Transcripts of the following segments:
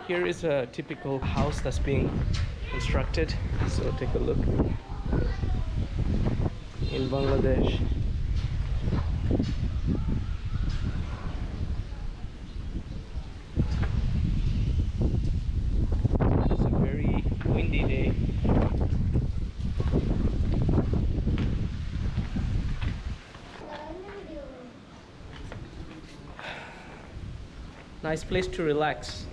Here is a typical house that's being constructed. So take a look. In Bangladesh. It's a very windy day. Nice place to relax.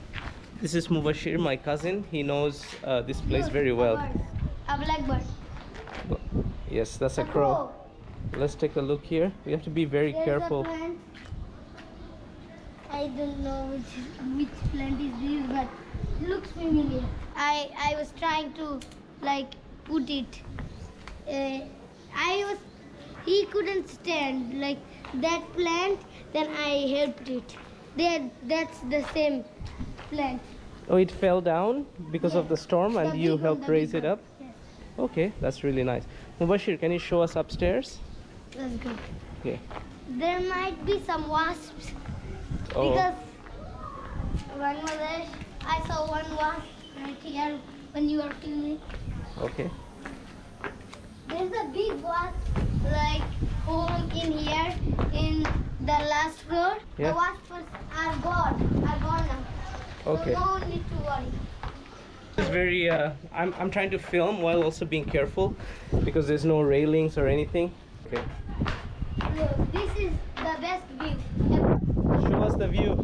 This is Mubashir, my cousin. He knows this place very well. A blackbird. Yes, that's a crow. Let's take a look here. We have to be very careful. I don't know which plant is this, but it looks familiar. I was trying to like put it. He couldn't stand like that plant. Then I helped it. That's the same plant. Oh, it fell down because of the storm, and you helped raise it up? Yes. Okay, that's really nice. Mubashir, can you show us upstairs? Let's go. Okay. There might be some wasps. Oh. Because I saw one wasp right here when you were filming. Okay. There's a big wasp like home in here in the last floor. Yeah. The wasps are gone now. Okay. So no need to worry. It's very I'm trying to film while also being careful because there's no railings or anything. Okay. Look, this is the best view ever. Show us the view.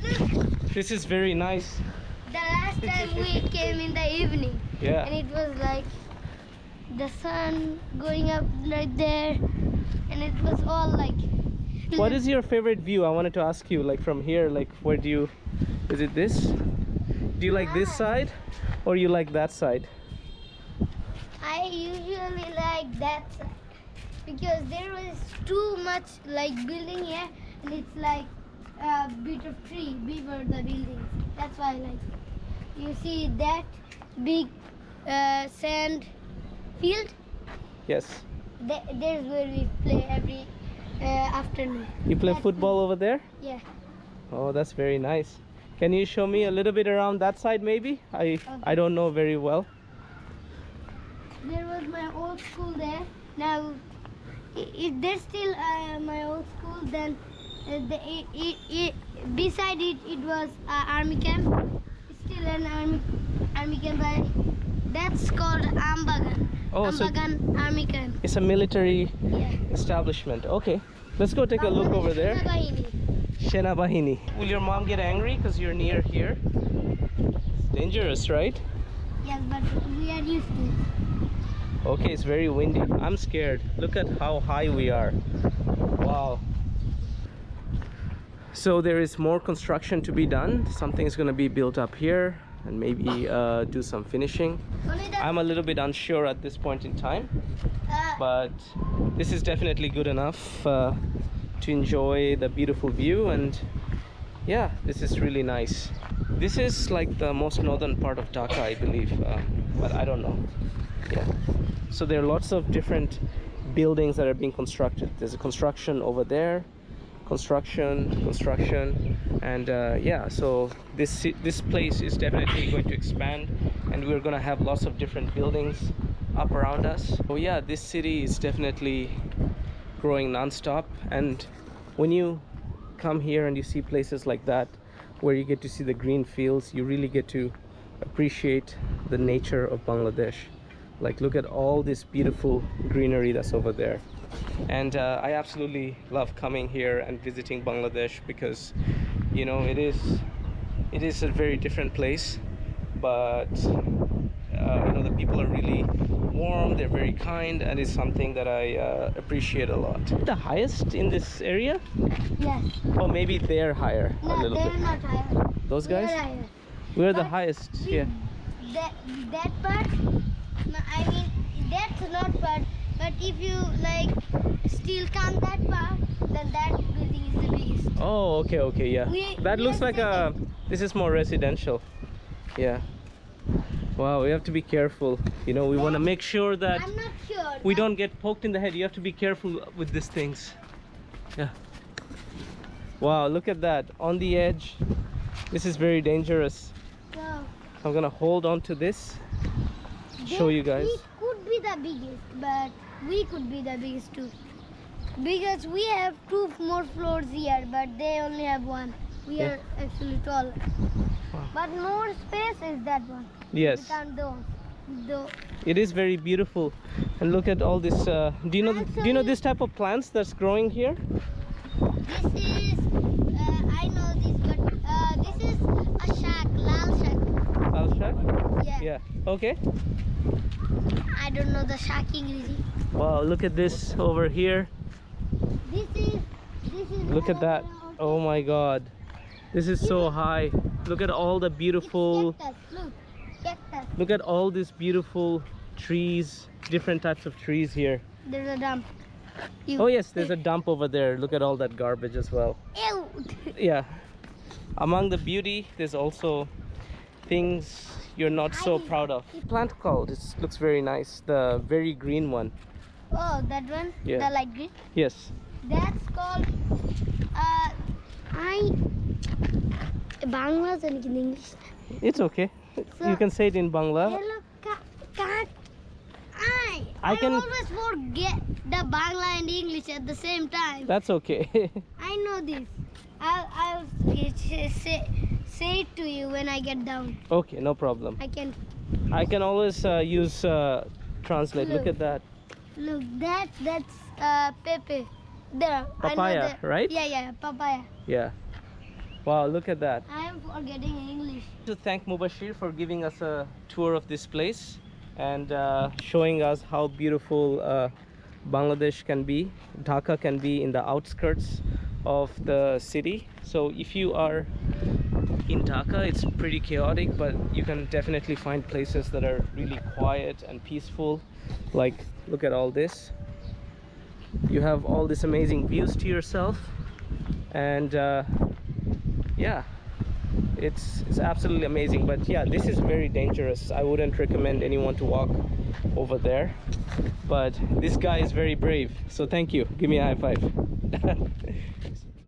Look, This is very nice. the last time we came in the evening. Yeah. And it was like the sun going up right there, and it was all like. What is your favorite view? I wanted to ask you, like from here, like where do you, is it this? Do you like this side or you like that side? I usually like that side because there was too much like building here, and it's like a bit of tree before the buildings. That's why I like it. You see that big sand field? Yes. There's where we play every afternoon. You play That football field. over there? Yeah. Oh, that's very nice. Can you show me a little bit around that side maybe? I don't know very well. There was my old school there. Now, if there's still my old school, then beside it was army camp. It's still an army camp, but that's called Ambagan. Oh, so Ambagan Army Camp. it's a military Yeah. establishment. Okay, let's go take a look over there. Bahini. Sena Bahini. Will your mom get angry because you're near here? It's dangerous, right? Yes, but we are used to it. Okay, it's very windy. I'm scared. Look at how high we are. Wow. So there is more construction to be done. Something's going to be built up here and maybe do some finishing. I'm a little bit unsure at this point in time, but this is definitely good enough to enjoy the beautiful view. And yeah, this is really nice. This is like the most northern part of Dhaka, I believe, but I don't know. Yeah, so there are lots of different buildings that are being constructed. There's a construction over there, construction, and yeah, so this place is definitely going to expand, and we're going to have lots of different buildings up around us. So yeah, this city is definitely growing non-stop, and when you come here and you see places like that where you get to see the green fields, you really get to appreciate the nature of Bangladesh. Like, look at all this beautiful greenery that's over there. And I absolutely love coming here and visiting Bangladesh because, you know, it is a very different place, but you know, the people are really warm, they're very kind, and it's something that I appreciate a lot. The highest in this area? Yes. Or maybe they're higher a No, little they're bit. not higher. Those guys? We're higher. We're the But highest see, here. That part, I mean, that's not part. But if you like still count that part, then that building is the biggest. Oh, okay, yeah. That looks like a. This is more residential. Yeah. Wow, we have to be careful. You know, we want to make sure that I'm not sure. we don't get poked in the head. You have to be careful with these things. Yeah. Wow, look at that. On the edge, This is very dangerous. So I'm gonna hold on to this, show you guys. We could be the biggest, but we could be the biggest too. Because we have 2 more floors here, but they only have 1. We Yeah. are actually taller. Wow. But more space is that one. Yes, We can't do. it is very beautiful. And look at all this. Do you know this type of plants that's growing here? This is, I know this, but this is a shack, lal shack. Alshak? Yeah. Yeah. Okay. I don't know the shack English. Wow, look at this over here. This is. Look at that. Oh my God. This is so high. Look at all the beautiful. Cactus. Look, cactus. Look at all these beautiful trees. Different types of trees here. There's a dump. Oh yes, there's a dump over there. Look at all that garbage as well. Ew. Yeah. Among the beauty, there's also things you're not so proud of. Plant called. It looks very nice. The very green one. Oh, that one? Yeah. The light green? Yes. That's called Bangla and in English. It's okay. You can say it in Bangla. Hello, cat. I can- always forget the Bangla and English at the same time. That's okay. I know this. I'll say it to you when I get down. Okay, no problem. I can always use translate. Look at that. Look, that's pepe. There. I know Papaya, that. right? Yeah, papaya. Yeah. Wow, look at that. I am forgetting English. To thank Mubashir for giving us a tour of this place and showing us how beautiful Bangladesh can be, Dhaka can be in the outskirts of the city. So if you are in Dhaka, it's pretty chaotic, but you can definitely find places that are really quiet and peaceful. Like, look at all this. You have all these amazing views to yourself, and yeah, it's absolutely amazing. But yeah, this is very dangerous. I wouldn't recommend anyone to walk over there, but this guy is very brave, so thank you. Give me a high five.